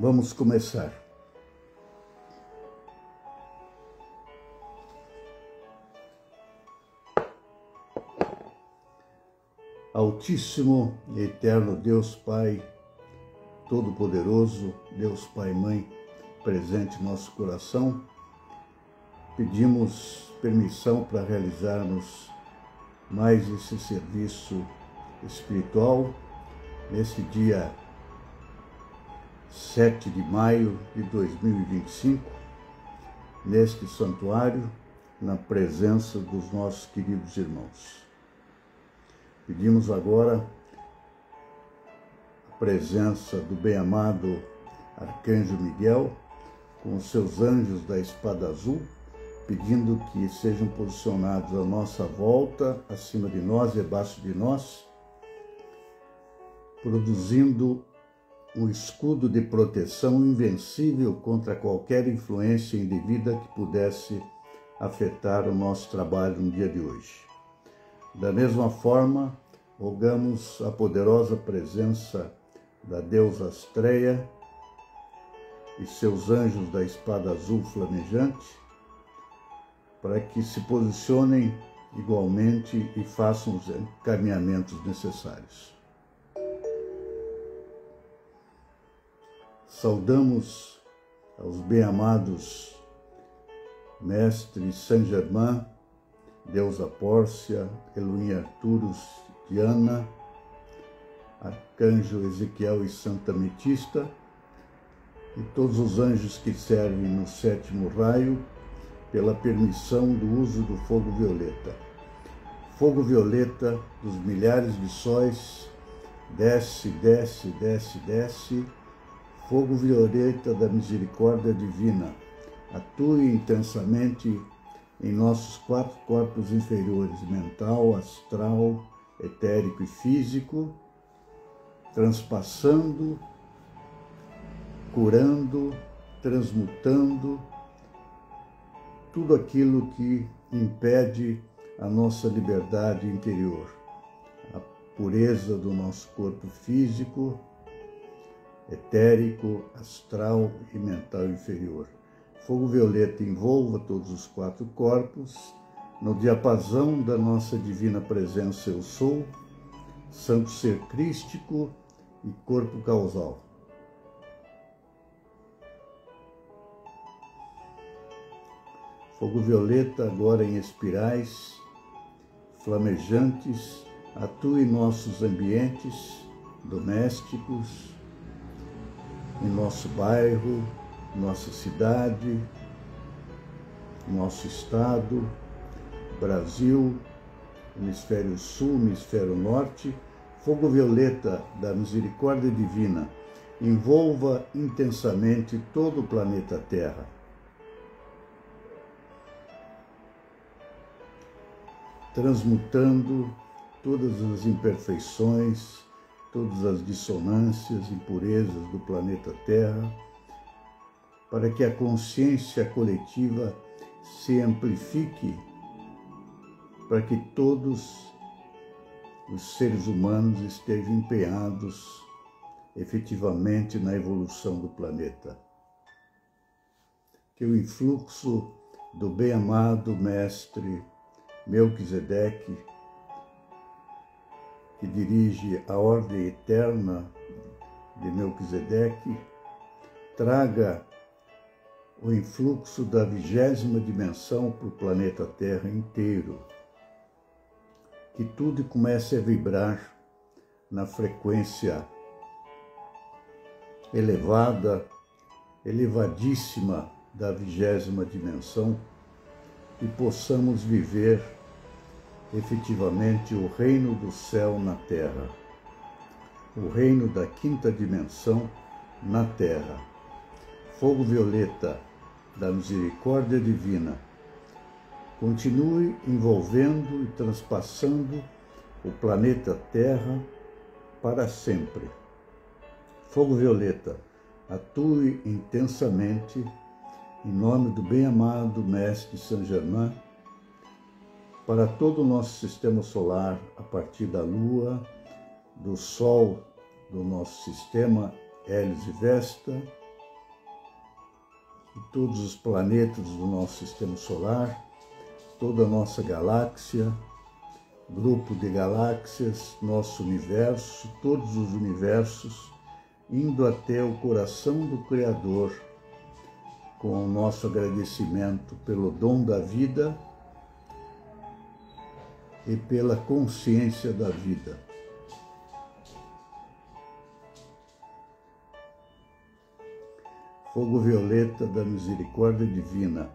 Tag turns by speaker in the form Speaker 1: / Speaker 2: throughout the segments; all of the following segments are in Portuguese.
Speaker 1: Vamos começar. Altíssimo e eterno Deus Pai, Todo-Poderoso, Deus Pai e Mãe, presente em nosso coração, pedimos permissão para realizarmos mais esse serviço espiritual nesse dia 7 de maio de 2025, neste santuário, na presença dos nossos queridos irmãos. Pedimos agora a presença do bem-amado Arcanjo Miguel, com os seus anjos da espada azul, pedindo que sejam posicionados à nossa volta, acima de nós e abaixo de nós, produzindo um escudo de proteção invencível contra qualquer influência indevida que pudesse afetar o nosso trabalho no dia de hoje. Da mesma forma, rogamos a poderosa presença da deusa Astreia e seus anjos da espada azul flamejante, para que se posicionem igualmente e façam os encaminhamentos necessários. Saudamos aos bem-amados Mestre Saint-Germain, Deusa Pórcia, Elohim Arturus, Diana, Arcanjo Ezequiel e Santa Ametista, e todos os anjos que servem no sétimo raio, pela permissão do uso do fogo violeta. Fogo violeta dos milhares de sóis, desce, desce, desce, desce. Fogo violeta da misericórdia divina, atue intensamente em nossos 4 corpos inferiores, mental, astral, etérico e físico, transpassando, curando, transmutando tudo aquilo que impede a nossa liberdade interior, a pureza do nosso corpo físico, etérico, astral e mental inferior. Fogo violeta envolva todos os 4 corpos, no diapasão da nossa divina presença eu sou, santo ser crístico e corpo causal. Fogo violeta agora em espirais flamejantes, atue em nossos ambientes domésticos, em nosso bairro, nossa cidade, nosso estado, Brasil, hemisfério sul, hemisfério norte. Fogo violeta da misericórdia divina envolva intensamente todo o planeta Terra. Transmutando todas as imperfeições, todas as dissonâncias, impurezas do planeta Terra, para que a consciência coletiva se amplifique, para que todos os seres humanos estejam empenhados efetivamente na evolução do planeta. Que o influxo do bem-amado Mestre Melquisedeque, que dirige a ordem eterna de Melquisedeque, traga o influxo da 20ª dimensão para o planeta Terra inteiro. Que tudo comece a vibrar na frequência elevada, elevadíssima da 20ª dimensão, e possamos viver efetivamente o reino do céu na Terra, o reino da 5ª dimensão na Terra. Fogo violeta da misericórdia divina continue envolvendo e transpassando o planeta Terra para sempre. Fogo violeta, atue intensamente em nome do bem-amado Mestre Saint-Germain para todo o nosso sistema solar, a partir da Lua, do Sol do nosso sistema, Hélios e Vesta, todos os planetas do nosso sistema solar, toda a nossa galáxia, grupo de galáxias, nosso universo, todos os universos, indo até o coração do Criador, com o nosso agradecimento pelo dom da vida e pela consciência da vida. Fogo violeta da misericórdia divina,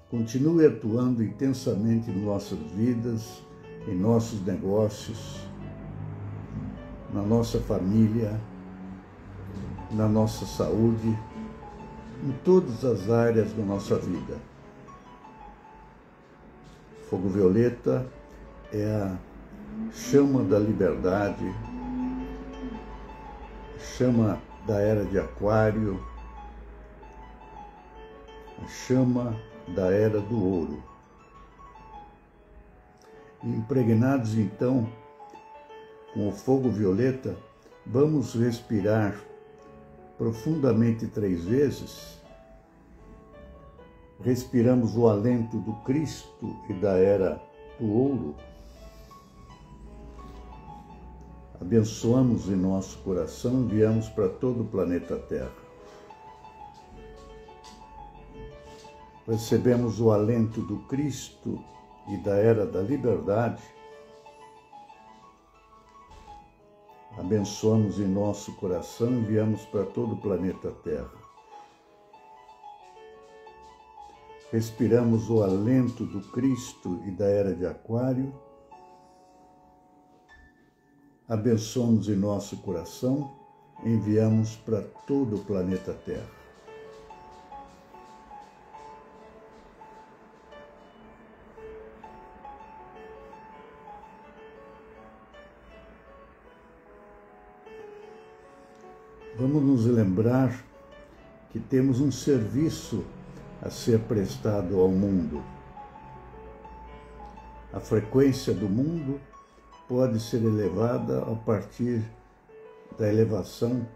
Speaker 1: continue atuando intensamente em nossas vidas, em nossos negócios, na nossa família, na nossa saúde, em todas as áreas da nossa vida. Fogo violeta é a chama da liberdade, chama da era de Aquário, a chama da era do ouro. Impregnados então com o fogo violeta, vamos respirar profundamente 3 vezes. Respiramos o alento do Cristo e da era do ouro. Abençoamos em nosso coração, enviamos para todo o planeta Terra. Recebemos o alento do Cristo e da era da liberdade. Abençoamos em nosso coração, enviamos para todo o planeta Terra. Respiramos o alento do Cristo e da era de Aquário. Abençoamos em nosso coração, enviamos para todo o planeta Terra. Vamos nos lembrar que temos um serviço a ser prestado ao mundo. A frequência do mundo pode ser elevada a partir da elevação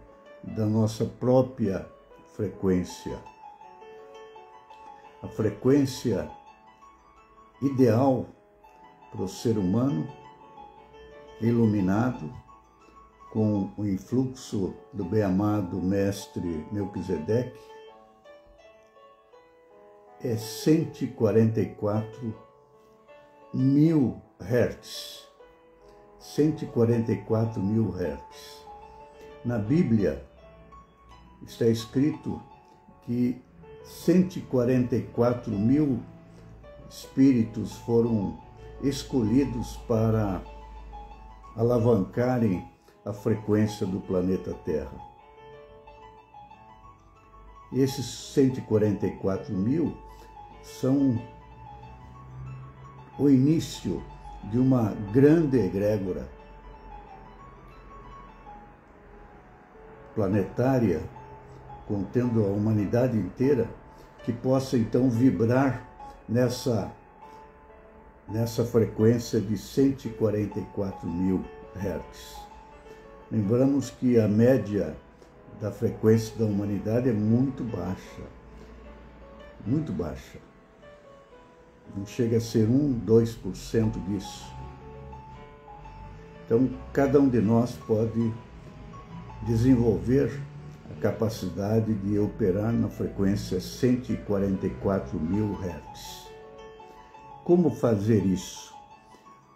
Speaker 1: da nossa própria frequência. A frequência ideal para o ser humano iluminado, com o influxo do bem-amado Mestre Melquisedeque, é 144 mil Hz. 144 mil Hz. Na Bíblia está escrito que 144 mil espíritos foram escolhidos para alavancarem a frequência do planeta Terra. Esses 144 mil são o início de uma grande egrégora planetária, contendo a humanidade inteira, que possa então vibrar nessa frequência de 144 mil Hz. Lembramos que a média da frequência da humanidade é muito baixa. Muito baixa. Não chega a ser 2% disso. Então, cada um de nós pode desenvolver a capacidade de operar na frequência 144 mil Hz. Como fazer isso?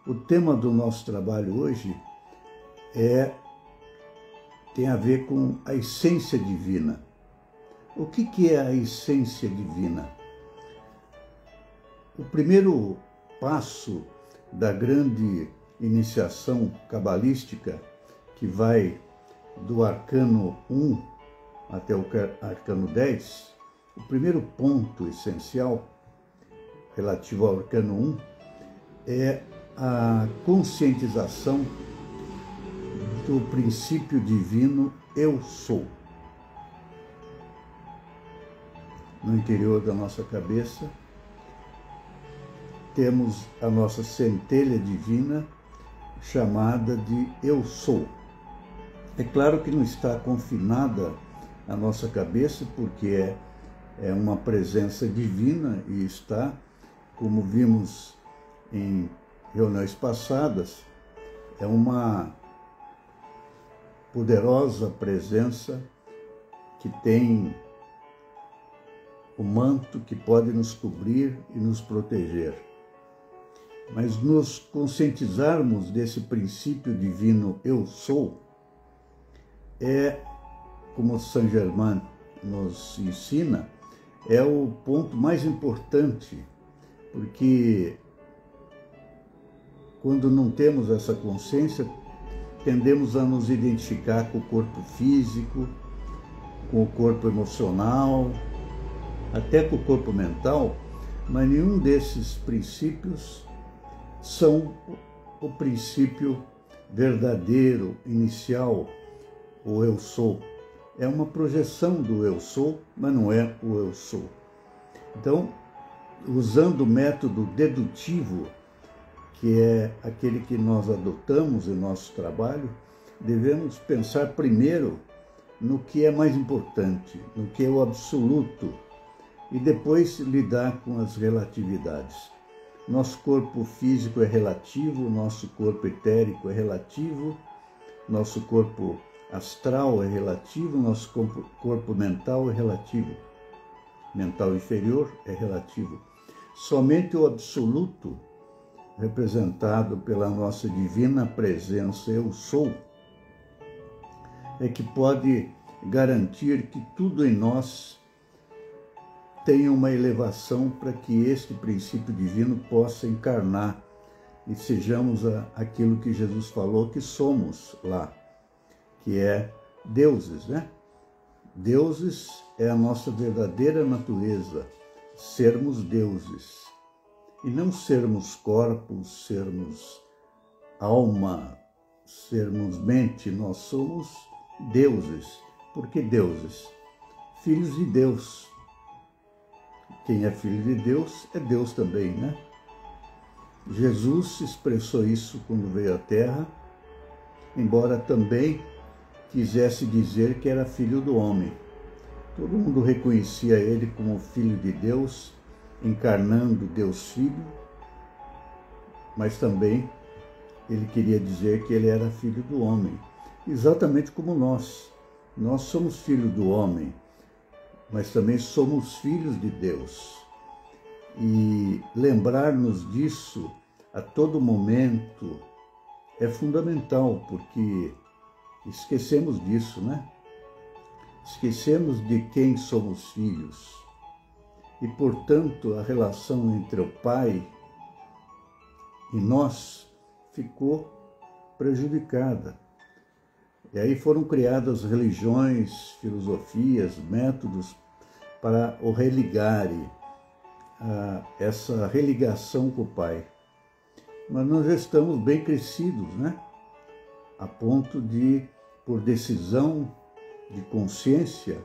Speaker 1: O tema do nosso trabalho hoje tem a ver com a essência divina. O que é a essência divina? O primeiro passo da grande iniciação cabalística, que vai do arcano 1 até o arcano 10, o primeiro ponto essencial relativo ao arcano 1 é a conscientização do princípio divino Eu Sou. No interior da nossa cabeça, temos a nossa centelha divina chamada de Eu Sou. É claro que não está confinada à nossa cabeça, porque é é uma presença divina e está, como vimos em reuniões passadas, é uma poderosa presença que tem o manto que pode nos cobrir e nos proteger. Mas nos conscientizarmos desse princípio divino eu sou, como Saint Germain nos ensina, é o ponto mais importante, porque quando não temos essa consciência, tendemos a nos identificar com o corpo físico, com o corpo emocional, até com o corpo mental, mas nenhum desses princípios são o princípio verdadeiro, inicial, o eu sou. É uma projeção do eu sou, mas não é o eu sou. Então, usando o método dedutivo, que é aquele que nós adotamos em nosso trabalho, devemos pensar primeiro no que é mais importante, no que é o absoluto, e depois lidar com as relatividades. Nosso corpo físico é relativo, nosso corpo etérico é relativo, nosso corpo astral é relativo, nosso corpo mental é relativo. Mental inferior é relativo. Somente o absoluto, representado pela nossa divina presença eu sou, é que pode garantir que tudo em nós tenha uma elevação para que este princípio divino possa encarnar e sejamos aquilo que Jesus falou que somos lá, que é deuses, né? Deuses é a nossa verdadeira natureza, sermos deuses. E não sermos corpos, sermos alma, sermos mente, nós somos deuses. Por que deuses? Filhos de Deus. Quem é filho de Deus é Deus também, né? Jesus expressou isso quando veio à Terra, embora também quisesse dizer que era filho do homem. Todo mundo reconhecia ele como filho de Deus, encarnando Deus Filho, mas também ele queria dizer que ele era filho do homem, exatamente como nós. Nós somos filhos do homem, mas também somos filhos de Deus. E lembrar-nos disso a todo momento é fundamental, porque esquecemos disso, né? Esquecemos de quem somos filhos. E, portanto, a relação entre o Pai e nós ficou prejudicada. E aí foram criadas religiões, filosofias, métodos para o religarem, essa religação com o Pai. Mas nós já estamos bem crescidos, né? A ponto de, por decisão de consciência,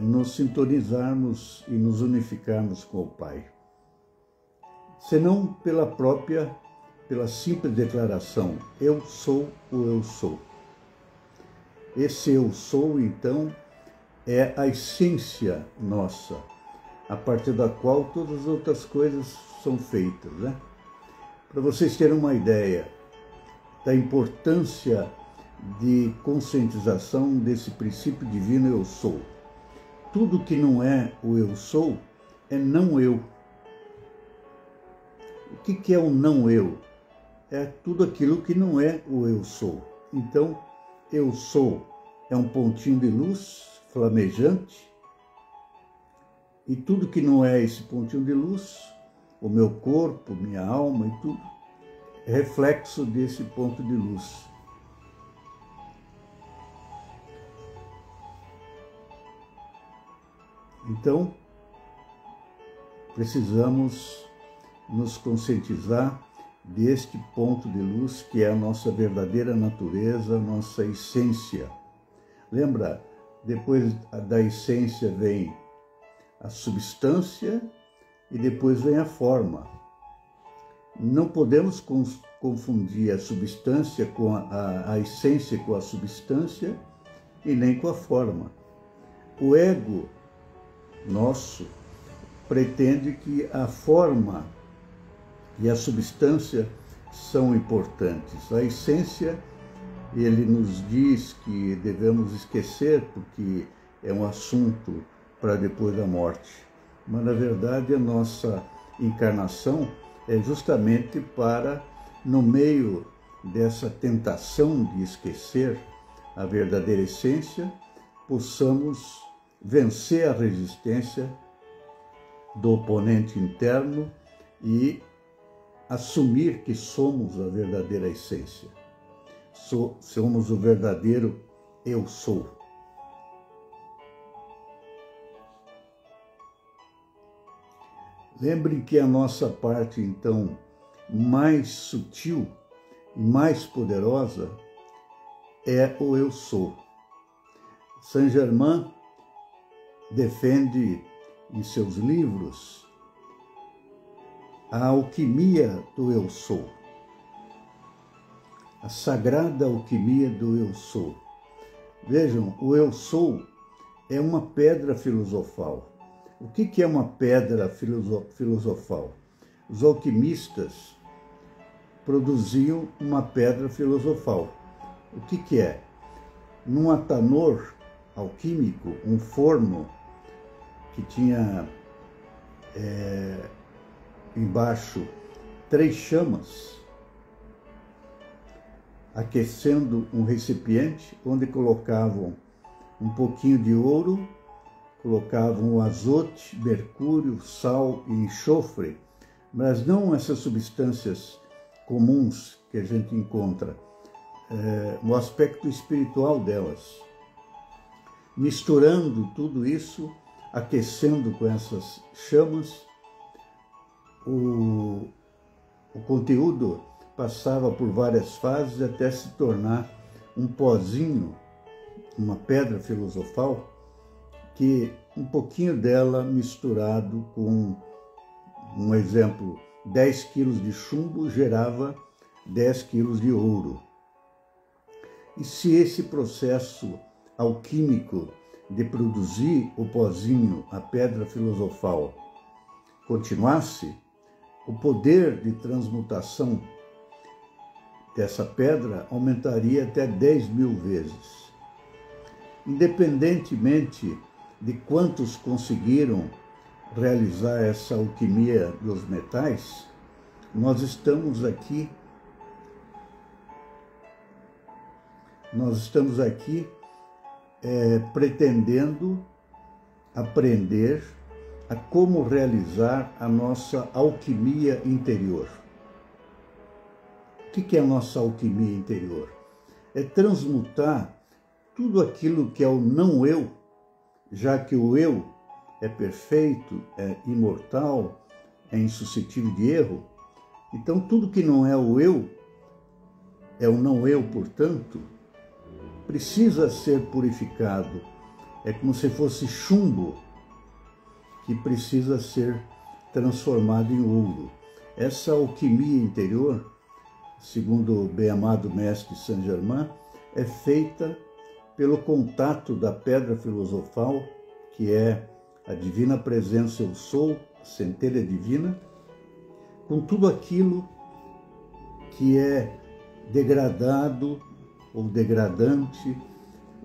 Speaker 1: nos sintonizarmos e nos unificarmos com o Pai. Senão pela simples declaração, eu sou o eu sou. Esse eu sou, então, é a essência nossa, a partir da qual todas as outras coisas são feitas, né? Para vocês terem uma ideia da importância de conscientização desse princípio divino eu sou. Tudo que não é o eu sou é não eu. O que é o não eu? É tudo aquilo que não é o eu sou. Então, eu sou é um pontinho de luz flamejante, e tudo que não é esse pontinho de luz, o meu corpo, minha alma e tudo, é reflexo desse ponto de luz. Então, precisamos nos conscientizar deste ponto de luz que é a nossa verdadeira natureza, a nossa essência. Lembra, depois da essência vem a substância e depois vem a forma. Não podemos confundir a substância com a essência com a substância e nem com a forma. O ego nosso pretende que a forma e a substância são importantes. A essência, ele nos diz que devemos esquecer porque é um assunto para depois da morte. Mas, na verdade, a nossa encarnação é justamente para, no meio dessa tentação de esquecer a verdadeira essência, possamos vencer a resistência do oponente interno e assumir que somos a verdadeira essência. Somos o verdadeiro eu sou. Lembrem que a nossa parte, então, mais sutil e mais poderosa é o eu sou. Saint-Germain defende em seus livros a alquimia do eu sou, a sagrada alquimia do eu sou. Vejam, o eu sou é uma pedra filosofal. O que é uma pedra filosofal? Os alquimistas produziam uma pedra filosofal. O que é? Num atanor alquímico, um forno que tinha embaixo 3 chamas, aquecendo um recipiente onde colocavam um pouquinho de ouro, colocavam o azote, mercúrio, sal e enxofre, mas não essas substâncias comuns que a gente encontra, no aspecto espiritual delas. Misturando tudo isso, aquecendo com essas chamas, o conteúdo passava por várias fases até se tornar um pozinho, uma pedra filosofal, que um pouquinho dela misturado com, um exemplo, 10 quilos de chumbo gerava 10 quilos de ouro. E se esse processo alquímico de produzir o pozinho, a pedra filosofal, continuasse, o poder de transmutação dessa pedra aumentaria até 10.000 vezes. Independentemente de quantos conseguiram realizar essa alquimia dos metais, nós estamos aqui pretendendo aprender a como realizar a nossa alquimia interior. O que é a nossa alquimia interior? É transmutar tudo aquilo que é o não eu, já que o eu é perfeito, é imortal, é insuscetível de erro. Então, tudo que não é o eu, é o não eu, portanto, precisa ser purificado. É como se fosse chumbo que precisa ser transformado em ouro. Essa alquimia interior, segundo o bem-amado mestre Saint-Germain, é feita pelo contato da pedra filosofal, que é a divina presença eu sou, a centelha divina, com tudo aquilo que é degradado ou degradante,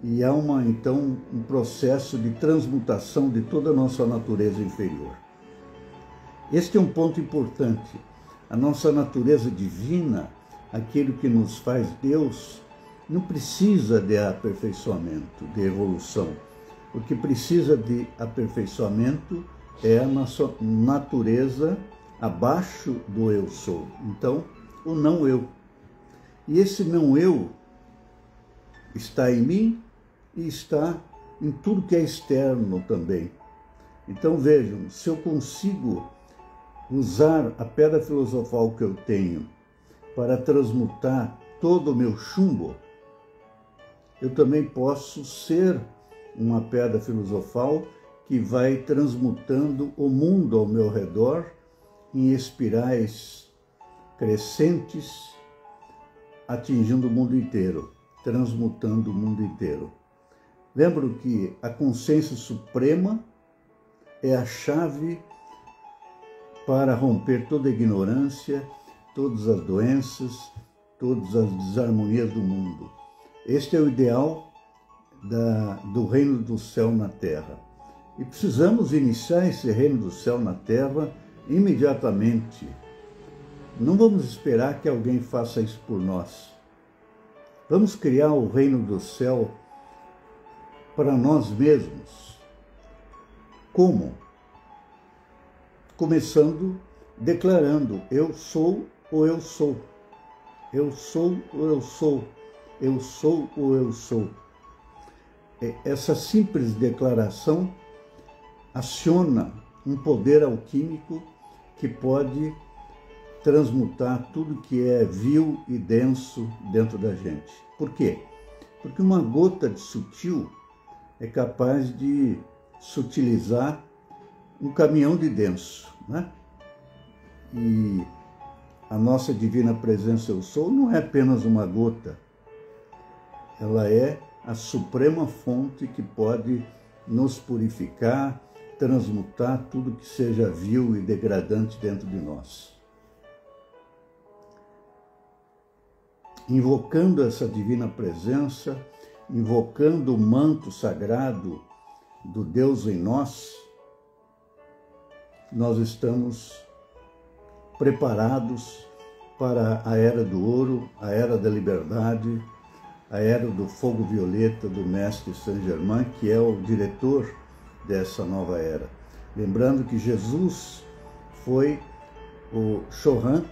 Speaker 1: e há então um processo de transmutação de toda a nossa natureza inferior. Este é um ponto importante. A nossa natureza divina, aquilo que nos faz Deus, não precisa de aperfeiçoamento, de evolução. O que precisa de aperfeiçoamento é a nossa natureza abaixo do eu sou. Então, o não eu. E esse não eu está em mim e está em tudo que é externo também. Então vejam, se eu consigo usar a pedra filosofal que eu tenho para transmutar todo o meu chumbo, eu também posso ser uma pedra filosofal que vai transmutando o mundo ao meu redor em espirais crescentes, atingindo o mundo inteiro, transmutando o mundo inteiro. Lembro que a consciência suprema é a chave para romper toda a ignorância, todas as doenças, todas as desarmonias do mundo. Este é o ideal do reino do céu na terra. E precisamos iniciar esse reino do céu na terra imediatamente. Não vamos esperar que alguém faça isso por nós. Vamos criar o reino do céu para nós mesmos. Como? Começando declarando: eu sou ou eu sou. Eu sou ou eu sou. Eu sou ou eu sou. Essa simples declaração aciona um poder alquímico que pode transmutar tudo que é vil e denso dentro da gente. Por quê? Porque uma gota de sutil é capaz de sutilizar um caminhão de denso, né? E a nossa divina presença eu sou não é apenas uma gota. Ela é a suprema fonte que pode nos purificar, transmutar tudo que seja vil e degradante dentro de nós. Invocando essa divina presença, invocando o manto sagrado do Deus em nós, nós estamos preparados para a era do ouro, a era da liberdade, a era do fogo violeta do Mestre Saint-Germain, que é o diretor dessa nova era. Lembrando que Jesus foi o Chohan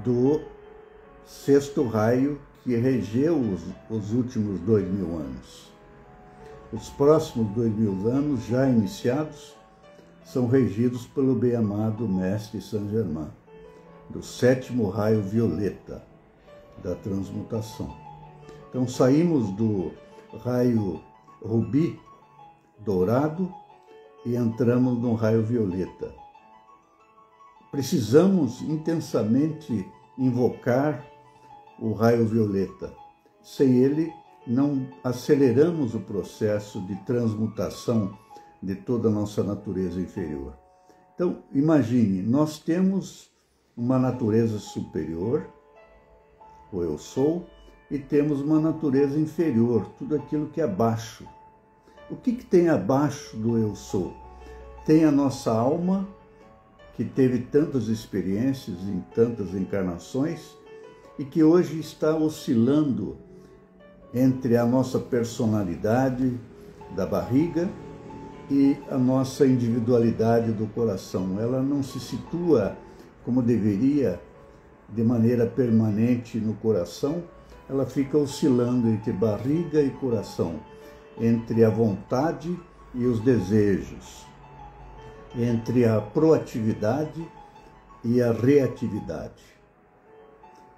Speaker 1: do sexto raio que regeu os últimos 2000 anos. Os próximos 2000 anos, já iniciados, são regidos pelo bem-amado Mestre Saint-Germain, do sétimo raio violeta da transmutação. Então saímos do raio rubi, dourado, e entramos no raio violeta. Precisamos intensamente invocar o raio violeta. Sem ele, não aceleramos o processo de transmutação de toda a nossa natureza inferior. Então, imagine, nós temos uma natureza superior, o eu sou, e temos uma natureza inferior, tudo aquilo que é abaixo. O que tem abaixo do eu sou? Tem a nossa alma, que teve tantas experiências em tantas encarnações e que hoje está oscilando entre a nossa personalidade da barriga e a nossa individualidade do coração. Ela não se situa como deveria de maneira permanente no coração, ela fica oscilando entre barriga e coração, entre a vontade e os desejos, entre a proatividade e a reatividade.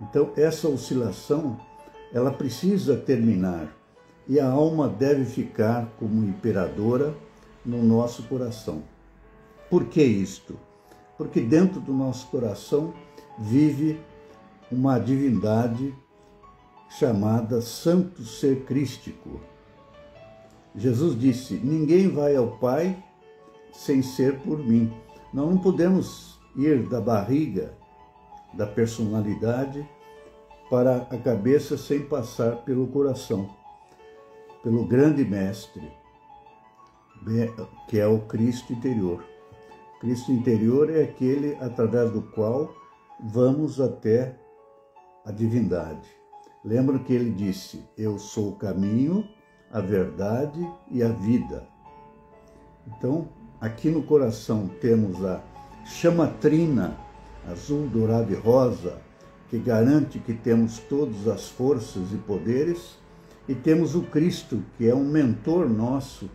Speaker 1: Então, essa oscilação, ela precisa terminar e a alma deve ficar como imperadora no nosso coração. Por que isto? Porque dentro do nosso coração vive uma divindade chamada Santo Ser Crístico. Jesus disse: ninguém vai ao Pai sem ser por mim. Nós não podemos ir da barriga, da personalidade, para a cabeça sem passar pelo coração, pelo grande mestre, que é o Cristo interior. O Cristo interior é aquele através do qual vamos até a divindade. Lembra que ele disse: eu sou o caminho, a verdade e a vida. Então, aqui no coração temos a chama trina, azul, dourado e rosa, que garante que temos todas as forças e poderes, e temos o Cristo, que é um mentor nosso,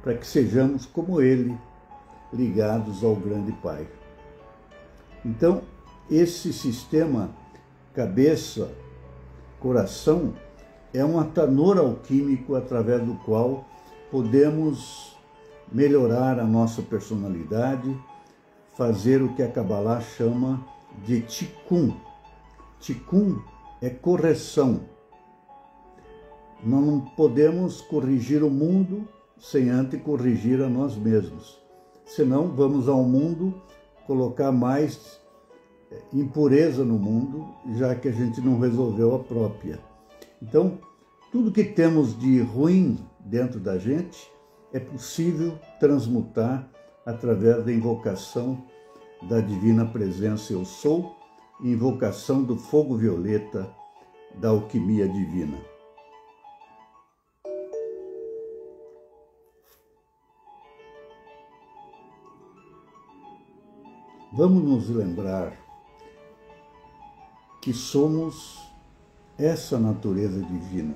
Speaker 1: para que sejamos como ele, ligados ao grande Pai. Então, esse sistema cabeça, coração, é um atanor alquímico através do qual podemos melhorar a nossa personalidade, fazer o que a Kabbalah chama de tikkun. Tikkun é correção. Nós não podemos corrigir o mundo sem antes corrigir a nós mesmos. Senão vamos ao mundo colocar mais impureza no mundo, já que a gente não resolveu a própria. Então, tudo que temos de ruim dentro da gente é possível transmutar através da invocação da Divina Presença Eu Sou, invocação do fogo violeta da alquimia divina. Vamos nos lembrar que somos essa natureza divina.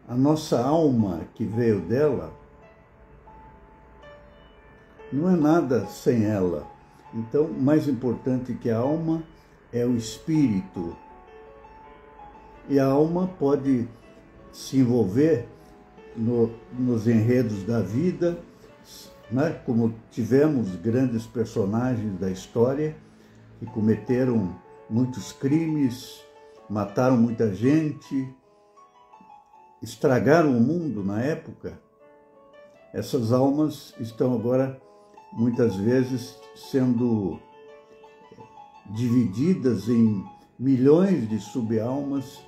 Speaker 1: A nossa alma que veio dela não é nada sem ela. Então, mais importante que a alma é o espírito. E a alma pode se envolver nos enredos da vida, né? Como tivemos grandes personagens da história que cometeram muitos crimes, mataram muita gente, estragaram o mundo na época. Essas almas estão agora, muitas vezes, sendo divididas em milhões de subalmas,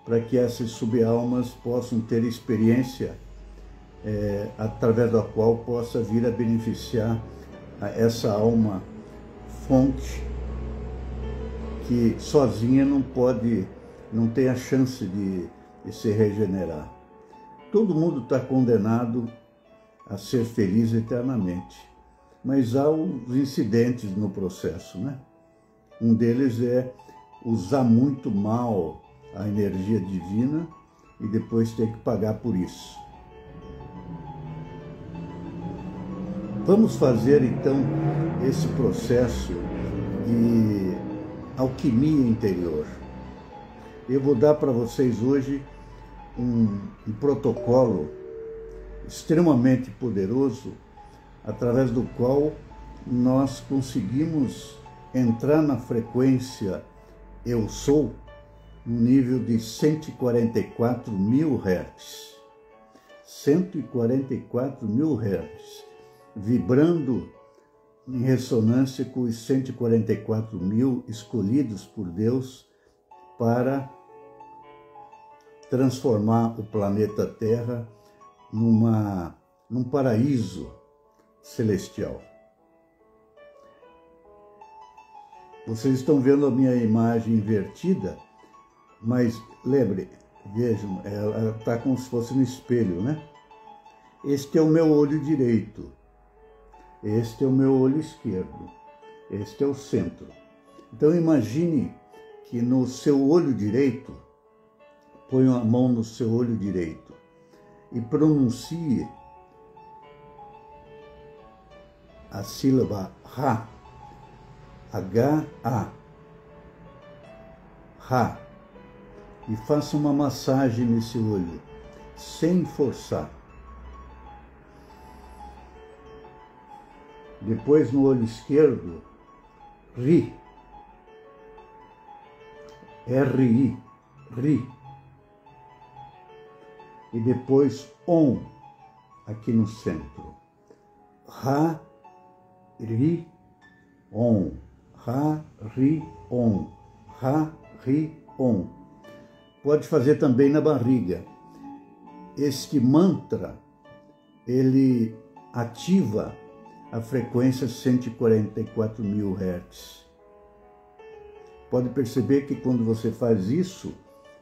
Speaker 1: para que essas subalmas possam ter experiência através da qual possa vir a beneficiar essa alma fonte que sozinha não tem a chance de se regenerar. Todo mundo está condenado a ser feliz eternamente, mas há os incidentes no processo, né? Um deles é usar muito mal a energia divina e depois ter que pagar por isso. Vamos fazer então esse processo de alquimia interior. Eu vou dar para vocês hoje um protocolo extremamente poderoso, através do qual nós conseguimos entrar na frequência Eu Sou, no nível de 144.000 Hz. 144.000 Hz, vibrando em ressonância com os 144.000 escolhidos por Deus para transformar o planeta Terra num paraíso celestial. Vocês estão vendo a minha imagem invertida, mas vejam, ela está como se fosse no espelho, né? Este é o meu olho direito, este é o meu olho esquerdo, este é o centro. Então imagine que no seu olho direito, põe a mão no seu olho direito e pronuncie a sílaba Ra, H-A, Ra, e faça uma massagem nesse olho, sem forçar. Depois no olho esquerdo, Ri, R-I, Ri. E depois On, aqui no centro. Ra, Ri, On. Ra, Ri, On. Ra, Ri, On. Pode fazer também na barriga. Este mantra, ele ativa a frequência 144.000 Hz. Pode perceber que quando você faz isso,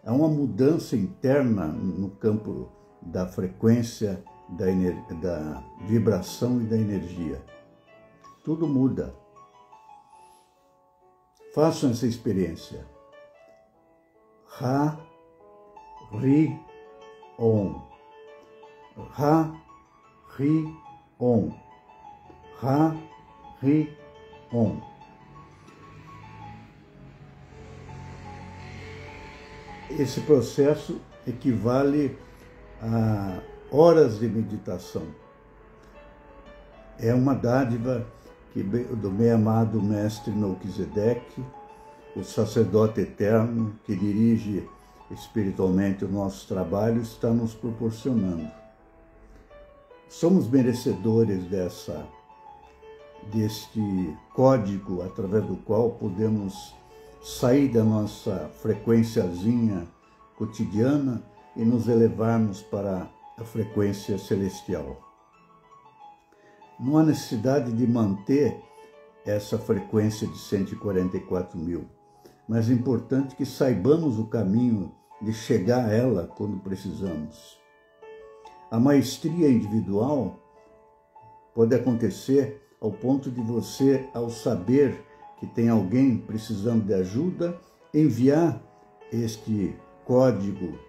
Speaker 1: há uma mudança interna no campo da frequência, da vibração e da energia. Tudo muda. Façam essa experiência. Ra, Ri, On. Ra, Ri, On. Ra, Ri, On. Esse processo equivale a horas de meditação. É uma dádiva do meu amado mestre Melquisedeque, o sacerdote eterno que dirige espiritualmente o nosso trabalho está nos proporcionando. Somos merecedores deste código através do qual podemos sair da nossa frequenciazinha cotidiana e nos elevarmos para a frequência celestial. Não há necessidade de manter essa frequência de 144 mil, mas é importante que saibamos o caminho de chegar a ela quando precisamos. A maestria individual pode acontecer ao ponto de você, ao saber que tem alguém precisando de ajuda, enviar este código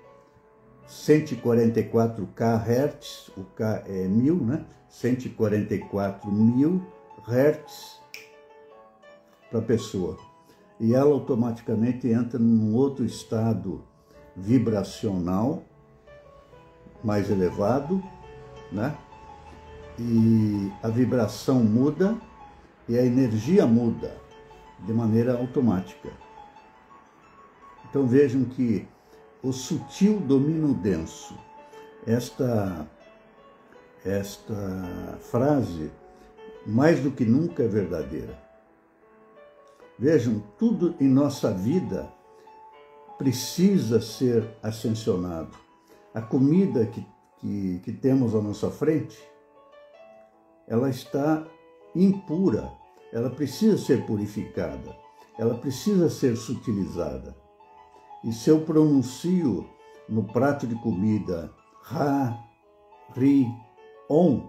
Speaker 1: 144 kHz, o K é 1000, né? 144.000 Hz para a pessoa. E ela automaticamente entra num outro estado vibracional mais elevado, né? E a vibração muda e a energia muda de maneira automática. Então vejam que o sutil domina o denso. Esta frase, mais do que nunca, é verdadeira. Vejam, tudo em nossa vida precisa ser ascensionado. A comida que temos à nossa frente, ela está impura, ela precisa ser purificada, ela precisa ser sutilizada. E se eu pronuncio no prato de comida Ra, Ri, On,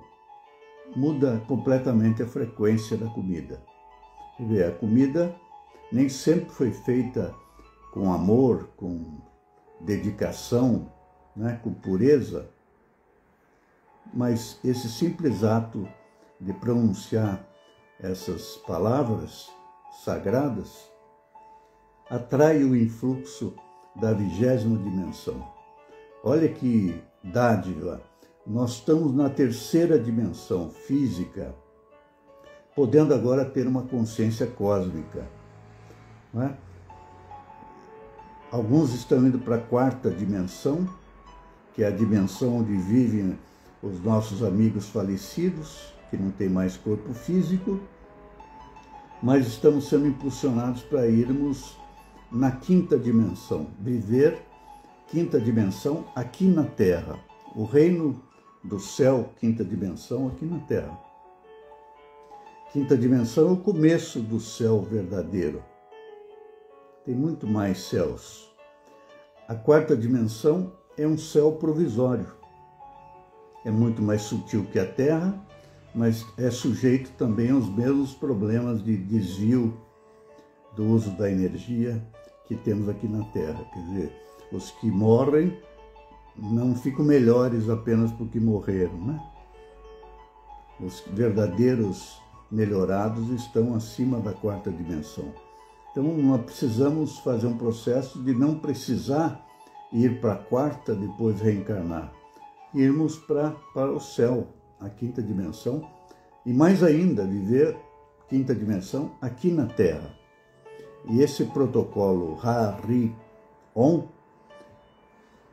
Speaker 1: muda completamente a frequência da comida. Quer ver, a comida nem sempre foi feita com amor, com dedicação, né, com pureza, mas esse simples ato de pronunciar essas palavras sagradas atrai o influxo da 20ª dimensão. Olha que dádiva! Nós estamos na 3ª dimensão física, podendo agora ter uma consciência cósmica, não é? Alguns estão indo para a 4ª dimensão, que é a dimensão onde vivem os nossos amigos falecidos, que não tem mais corpo físico, mas estamos sendo impulsionados para irmos na 5ª dimensão, viver 5ª dimensão aqui na Terra, o reino do céu, 5ª dimensão aqui na Terra. 5ª dimensão é o começo do céu verdadeiro. Tem muito mais céus. A 4ª dimensão é um céu provisório. É muito mais sutil que a Terra, mas é sujeito também aos mesmos problemas de desvio do uso da energia que temos aqui na Terra. Quer dizer, os que morrem não ficam melhores apenas porque morreram, né? Os verdadeiros melhorados estão acima da 4ª dimensão. Então, nós precisamos fazer um processo de não precisar ir para a 4ª, depois reencarnar. Irmos para o céu, a 5ª dimensão, e mais ainda, viver 5ª dimensão aqui na Terra. E esse protocolo Ra, Ri, On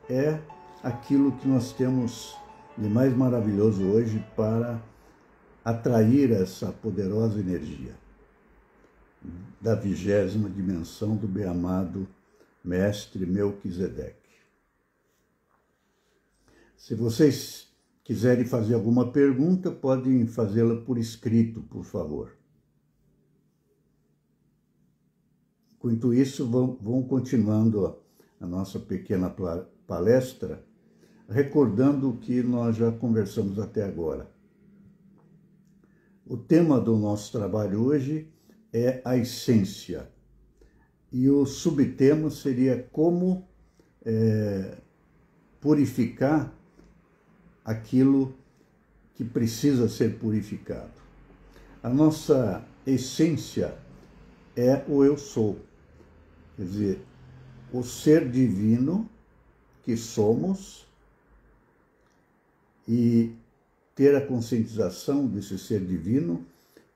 Speaker 1: é aquilo que nós temos de mais maravilhoso hoje para atrair essa poderosa energia da 20ª dimensão do bem-amado Mestre Melquisedeque. Se vocês quiserem fazer alguma pergunta, podem fazê-la por escrito, por favor. Enquanto isso, vão continuando a nossa pequena palestra, recordando o que nós já conversamos até agora. O tema do nosso trabalho hoje é a essência. E o subtema seria como purificar aquilo que precisa ser purificado. A nossa essência é o eu sou. Quer dizer, o ser divino que somos, e ter a conscientização desse ser divino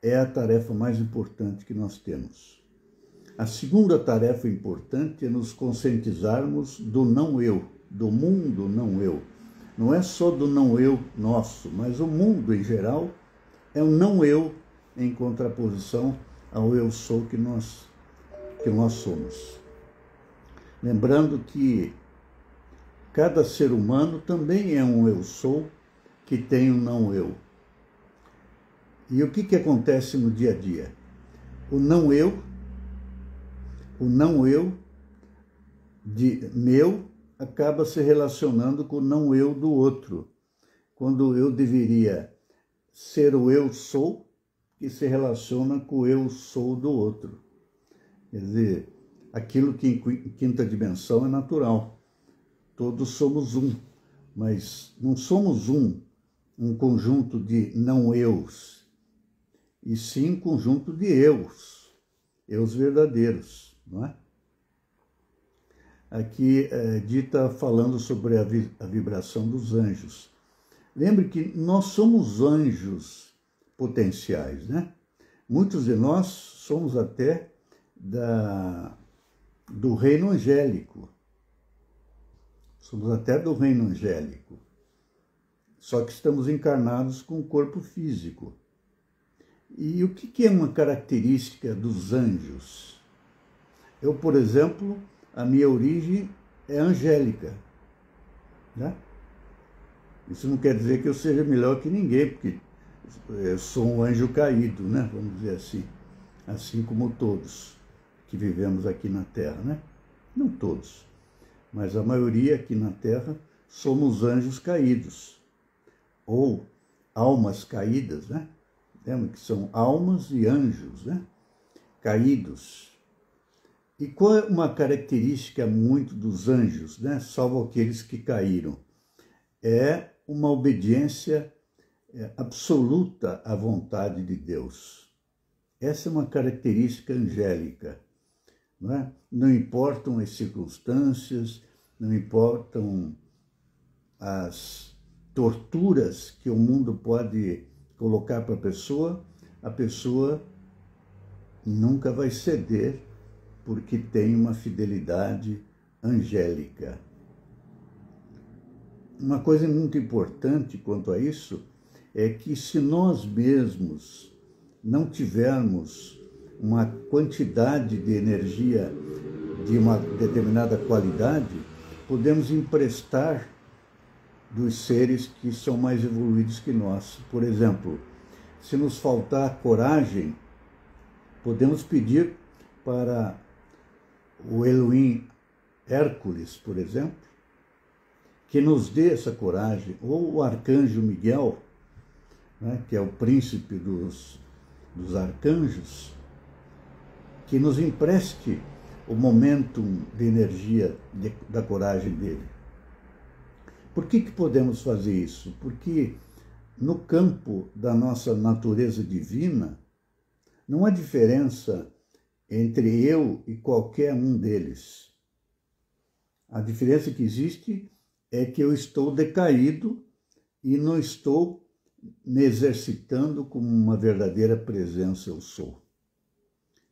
Speaker 1: é a tarefa mais importante que nós temos. A segunda tarefa importante é nos conscientizarmos do não-eu, do mundo não-eu. Não é só do não-eu nosso, mas o mundo em geral é o não-eu em contraposição ao eu sou que nós somos. Lembrando que cada ser humano também é um eu sou que tem um não-eu. E o que acontece no dia a dia? O não-eu de meu acaba se relacionando com o não-eu do outro, quando eu deveria ser o eu sou que se relaciona com o eu sou do outro. Quer dizer, aquilo que em quinta dimensão é natural. Todos somos um, mas não somos um conjunto de não-eus, e sim um conjunto de eus verdadeiros, não é? Aqui dita falando sobre a vibração dos anjos. Lembre que nós somos anjos potenciais, né? Muitos de nós somos até do reino angélico. Somos até do reino angélico. Só que estamos encarnados com o corpo físico. E o que é uma característica dos anjos? Eu, por exemplo, a minha origem é angélica, né? Isso não quer dizer que eu seja melhor que ninguém, porque eu sou um anjo caído, né? Vamos dizer assim como todos que vivemos aqui na Terra, né? Não todos, mas a maioria aqui na Terra somos anjos caídos, ou almas caídas, né? Lembra que são almas e anjos, né? Caídos. E qual é uma característica muito dos anjos, né? Salvo aqueles que caíram? É uma obediência absoluta à vontade de Deus. Essa é uma característica angélica. Não é? Não importam as circunstâncias, não importam as torturas que o mundo pode colocar para a pessoa nunca vai ceder, porque tem uma fidelidade angélica. Uma coisa muito importante quanto a isso é que se nós mesmos não tivermos uma quantidade de energia de uma determinada qualidade, podemos emprestar dos seres que são mais evoluídos que nós. Por exemplo, se nos faltar coragem, podemos pedir para o Elohim Hércules, por exemplo, que nos dê essa coragem, ou o arcanjo Miguel, né, que é o príncipe dos arcanjos, que nos empreste o momentum de energia da coragem dele. Por que podemos fazer isso? Porque no campo da nossa natureza divina, não há diferença entre eu e qualquer um deles. A diferença que existe é que eu estou decaído e não estou me exercitando como uma verdadeira presença eu sou.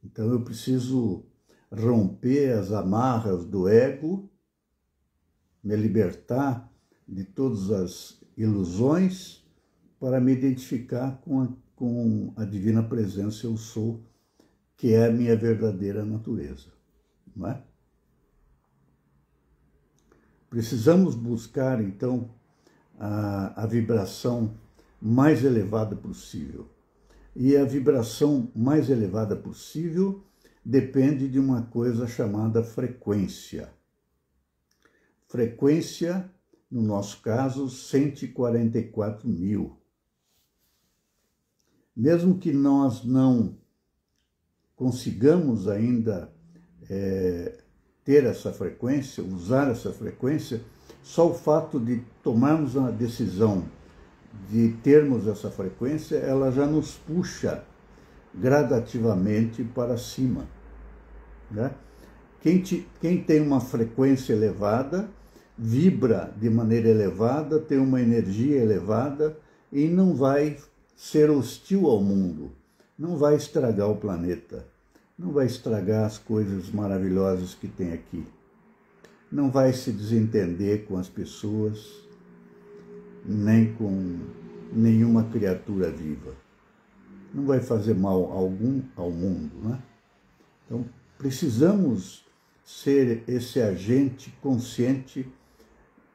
Speaker 1: Então eu preciso romper as amarras do ego, me libertar de todas as ilusões para me identificar com a divina presença eu sou, que é a minha verdadeira natureza, não é? Precisamos buscar, então, a vibração mais elevada possível. E a vibração mais elevada possível depende de uma coisa chamada frequência. Frequência, no nosso caso, 144 mil. Mesmo que nós não consigamos ainda ter essa frequência, usar essa frequência, só o fato de tomarmos a decisão de termos essa frequência, ela já nos puxa gradativamente para cima, né? Quem tem uma frequência elevada, vibra de maneira elevada, tem uma energia elevada e não vai ser hostil ao mundo, não vai estragar o planeta, não vai estragar as coisas maravilhosas que tem aqui. Não vai se desentender com as pessoas, nem com nenhuma criatura viva. Não vai fazer mal algum ao mundo, né? Então, precisamos ser esse agente consciente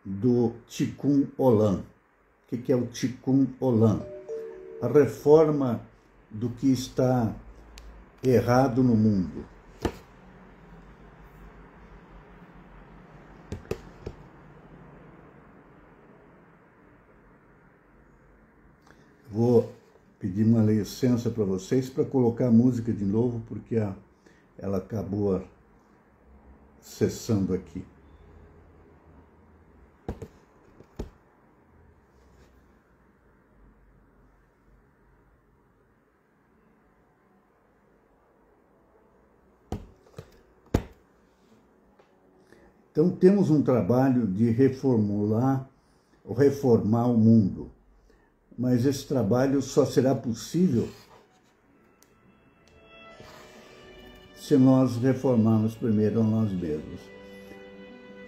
Speaker 1: do Tikkun Olam. O que é o Tikkun Olam? A reforma do que está errado no mundo. Vou pedir uma licença para vocês para colocar a música de novo, porque ela acabou cessando aqui. Então temos um trabalho de reformar o mundo. Mas esse trabalho só será possível se nós reformarmos primeiro a nós mesmos.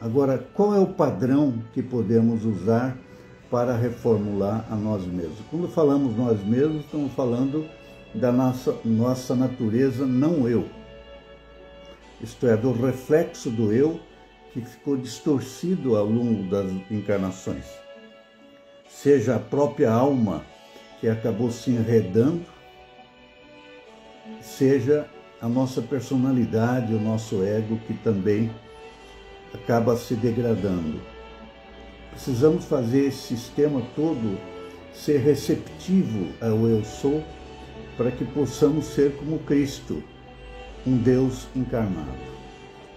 Speaker 1: Agora, qual é o padrão que podemos usar para reformular a nós mesmos? Quando falamos nós mesmos, estamos falando da nossa natureza não eu. Isto é, do reflexo do eu que ficou distorcido ao longo das encarnações. Seja a própria alma que acabou se enredando, seja a nossa personalidade, o nosso ego que também acaba se degradando. Precisamos fazer esse sistema todo ser receptivo ao eu sou, para que possamos ser como Cristo, um Deus encarnado,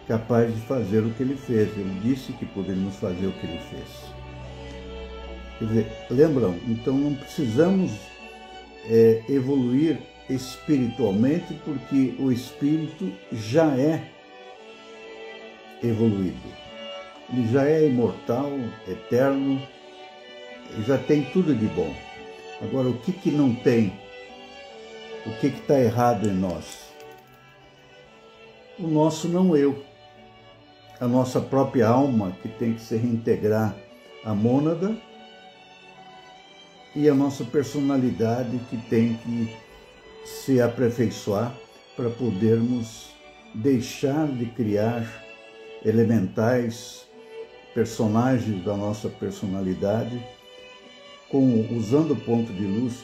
Speaker 1: capaz de fazer o que ele fez. Ele disse que poderíamos fazer o que ele fez. Quer dizer, lembram? Então não precisamos evoluir espiritualmente, porque o espírito já é evoluído. Ele já é imortal, eterno, já tem tudo de bom. Agora, o que não tem? O que está errado em nós? O nosso não eu. A nossa própria alma, que tem que se reintegrar à mônada, e a nossa personalidade, que tem que se aperfeiçoar para podermos deixar de criar elementais, personagens da nossa personalidade, usando o ponto de luz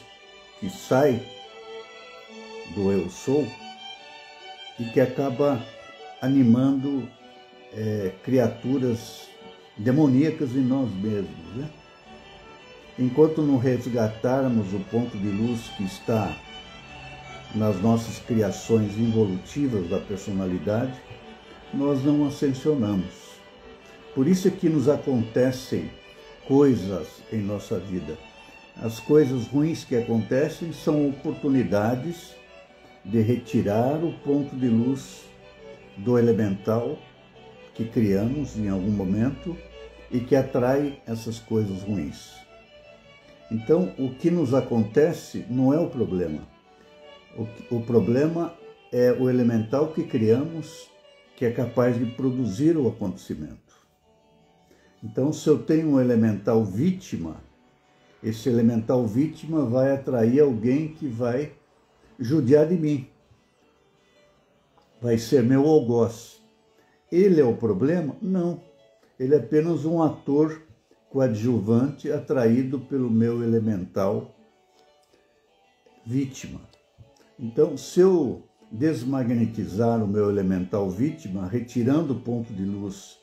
Speaker 1: que sai do eu sou e que acaba animando criaturas demoníacas em nós mesmos, né? Enquanto não resgatarmos o ponto de luz que está nas nossas criações involutivas da personalidade, nós não ascensionamos. Por isso é que nos acontecem coisas em nossa vida. As coisas ruins que acontecem são oportunidades de retirar o ponto de luz do elemental que criamos em algum momento e que atrai essas coisas ruins. Então, o que nos acontece não é o problema. O problema é o elemental que criamos, que é capaz de produzir o acontecimento. Então, se eu tenho um elemental vítima, esse elemental vítima vai atrair alguém que vai judiar de mim. Vai ser meu algoz. Ele é o problema? Não. Ele é apenas um ator coadjuvante atraído pelo meu elemental vítima. Então, se eu desmagnetizar o meu elemental vítima, retirando o ponto de luz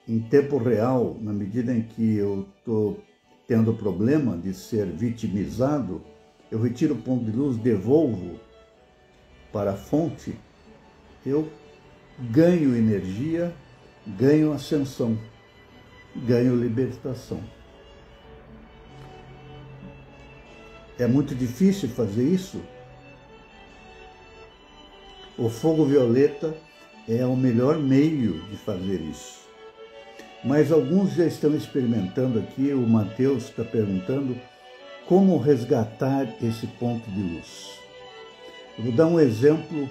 Speaker 1: em tempo real, na medida em que eu estou tendo problema de ser vitimizado, eu retiro o ponto de luz, devolvo para a fonte, eu ganho energia, ganho ascensão, ganho libertação. É muito difícil fazer isso? O fogo violeta é o melhor meio de fazer isso. Mas alguns já estão experimentando aqui. O Mateus está perguntando como resgatar esse ponto de luz. Eu vou dar um exemplo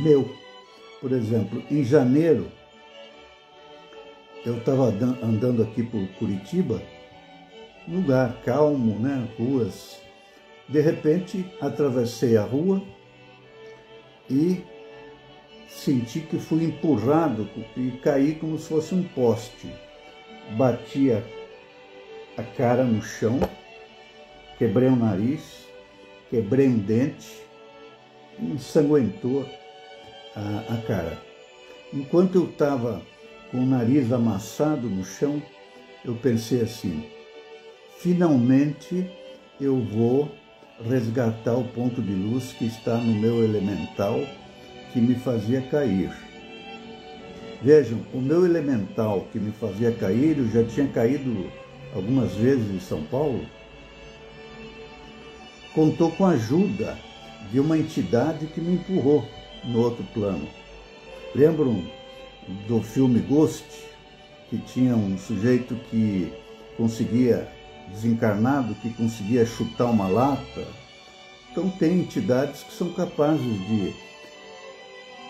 Speaker 1: meu. Por exemplo, em janeiro, eu estava andando aqui por Curitiba, lugar calmo, né? Ruas. De repente, atravessei a rua e senti que fui empurrado e caí como se fosse um poste. Bati a cara no chão, quebrei o nariz, quebrei um dente, ensanguentou a cara. Enquanto eu estava com o nariz amassado no chão, eu pensei assim: finalmente eu vou resgatar o ponto de luz que está no meu elemental, que me fazia cair. Vejam, o meu elemental que me fazia cair, eu já tinha caído algumas vezes em São Paulo, contou com a ajuda de uma entidade que me empurrou no outro plano. Lembram do filme Ghost, que tinha um sujeito que conseguia, desencarnado, que conseguia chutar uma lata? Então tem entidades que são capazes de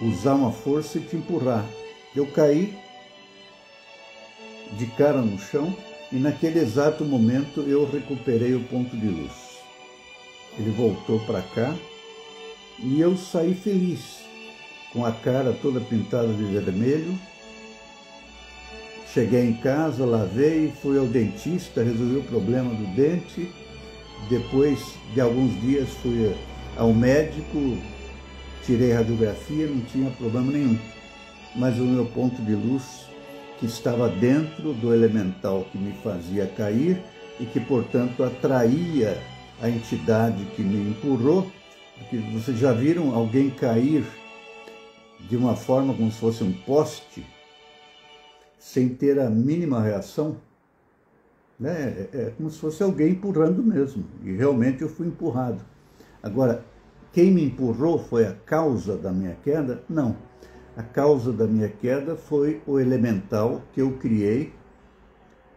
Speaker 1: usar uma força e te empurrar. Eu caí de cara no chão e naquele exato momento eu recuperei o ponto de luz. Ele voltou para cá e eu saí feliz, com a cara toda pintada de vermelho. Cheguei em casa, lavei, fui ao dentista, resolvi o problema do dente. Depois de alguns dias fui ao médico, tirei radiografia, não tinha problema nenhum. Mas o meu ponto de luz, que estava dentro do elemental que me fazia cair e que, portanto, atraía a entidade que me empurrou, porque vocês já viram alguém cair de uma forma como se fosse um poste, sem ter a mínima reação, né? É como se fosse alguém empurrando mesmo, e realmente eu fui empurrado. Agora, quem me empurrou foi a causa da minha queda? Não. A causa da minha queda foi o elemental que eu criei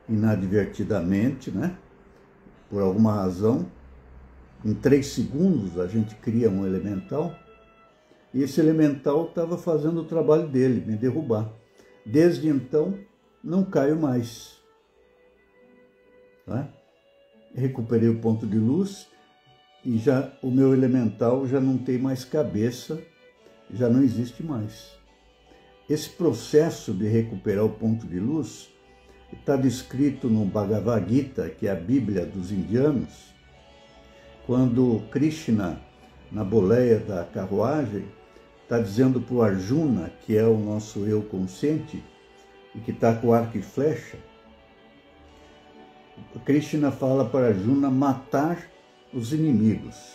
Speaker 1: inadvertidamente, né? Por alguma razão. Em 3 segundos a gente cria um elemental, e esse elemental estava fazendo o trabalho dele, me derrubar. Desde então, não caio mais. Tá? Recuperei o ponto de luz e já o meu elemental já não tem mais cabeça, já não existe mais. Esse processo de recuperar o ponto de luz está descrito no Bhagavad Gita, que é a Bíblia dos indianos, quando Krishna, na boleia da carruagem, está dizendo para o Arjuna, que é o nosso eu consciente, e que está com arco e flecha, Krishna fala para Arjuna matar os inimigos.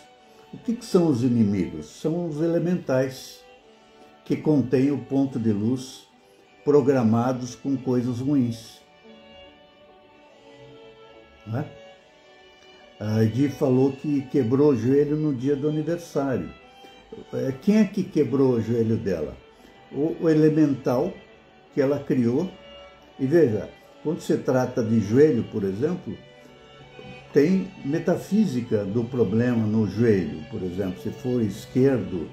Speaker 1: O que são os inimigos? São os elementais que contêm o ponto de luz programados com coisas ruins. Não é? A Edi falou que quebrou o joelho no dia do aniversário. Quem é que quebrou o joelho dela? O elemental que ela criou. E veja, quando se trata de joelho, por exemplo, tem metafísica do problema no joelho. Por exemplo, se for esquerdo,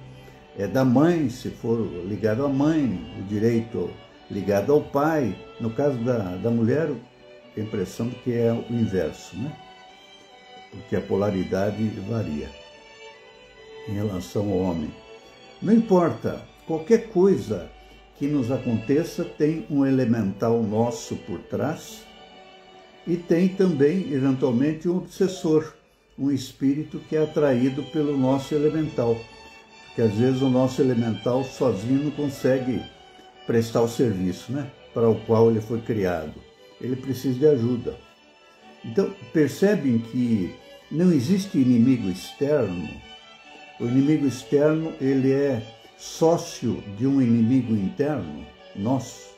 Speaker 1: é da mãe, se for ligado à mãe, o direito ligado ao pai. No caso da mulher, a impressão de que é o inverso, né? Porque a polaridade varia em relação ao homem. Não importa, qualquer coisa que nos aconteça tem um elemental nosso por trás e tem também, eventualmente, um obsessor, um espírito que é atraído pelo nosso elemental. Porque às vezes o nosso elemental sozinho não consegue prestar o serviço, né, para o qual ele foi criado. Ele precisa de ajuda. Então, percebem que não existe inimigo externo. O inimigo externo, ele é sócio de um inimigo interno, nosso.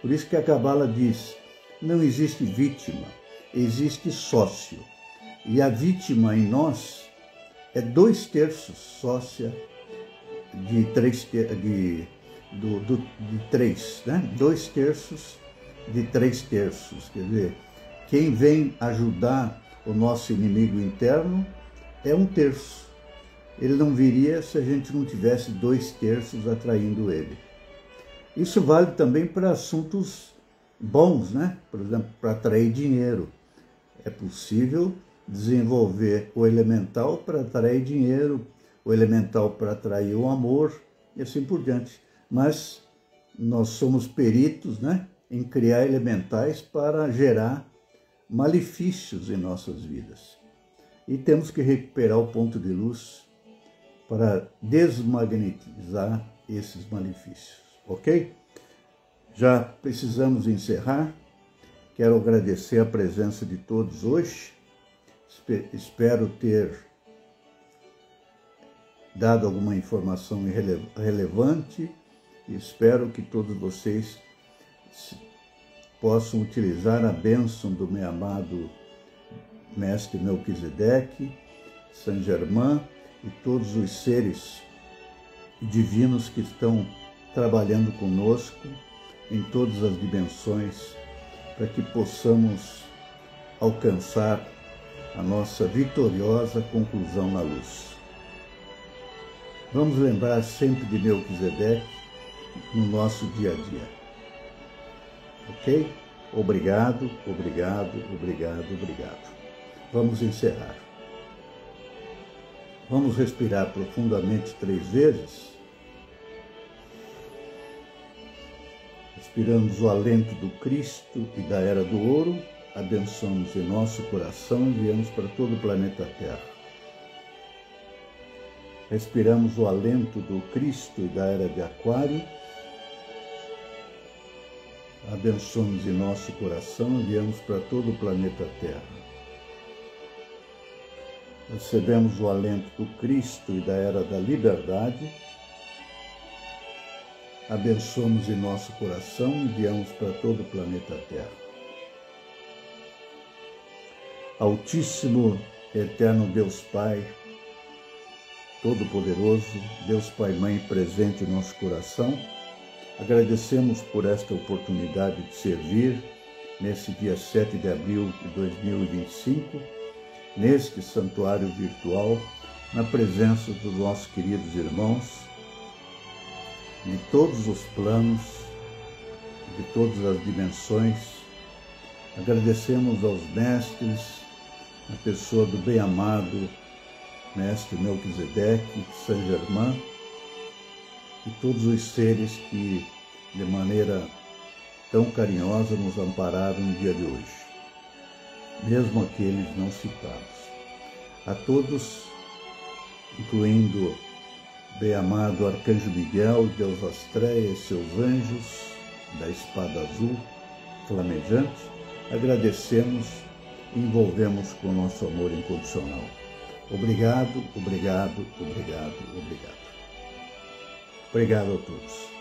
Speaker 1: Por isso que a Cabala diz, não existe vítima, existe sócio. E a vítima em nós é 2/3 sócia de 3, de 3, né? 2/3 de 3/3. Quer dizer, quem vem ajudar o nosso inimigo interno é 1/3. ele não viria se a gente não tivesse 2/3 atraindo ele. Isso vale também para assuntos bons, né? Por exemplo, para atrair dinheiro. É possível desenvolver o elemental para atrair dinheiro, o elemental para atrair o amor e assim por diante. Mas nós somos peritos, né, em criar elementais para gerar malefícios em nossas vidas. E temos que recuperar o ponto de luz para desmagnetizar esses malefícios, ok? Já precisamos encerrar. Quero agradecer a presença de todos hoje. Espero ter dado alguma informação relevante e espero que todos vocês possam utilizar a bênção do meu amado Mestre Melquisedeque, Saint Germain e todos os seres divinos que estão trabalhando conosco em todas as dimensões para que possamos alcançar a nossa vitoriosa conclusão na luz. Vamos lembrar sempre de Melquisedeque no nosso dia a dia. Ok? Obrigado, obrigado, obrigado, obrigado. Vamos encerrar. Vamos respirar profundamente 3 vezes. Respiramos o alento do Cristo e da Era do Ouro, abençoamos em nosso coração e enviamos para todo o planeta Terra. Respiramos o alento do Cristo e da Era de Aquário, abençoamos em nosso coração e enviamos para todo o planeta Terra. Recebemos o alento do Cristo e da Era da Liberdade, abençoamos em nosso coração e enviamos para todo o planeta Terra. Altíssimo, eterno Deus Pai, Todo-Poderoso, Deus Pai Mãe presente em nosso coração, agradecemos por esta oportunidade de servir nesse dia 7 de abril de 2025, neste santuário virtual, na presença dos nossos queridos irmãos, de todos os planos, de todas as dimensões. Agradecemos aos mestres, a pessoa do bem-amado Mestre Melquisedeque, Saint Germain, e todos os seres que, de maneira tão carinhosa, nos ampararam no dia de hoje, mesmo aqueles não citados. A todos, incluindo bem-amado Arcanjo Miguel, Deus Astreia e seus anjos da espada azul flamejante, agradecemos e envolvemos com o nosso amor incondicional. Obrigado, obrigado, obrigado, obrigado. Obrigado a todos.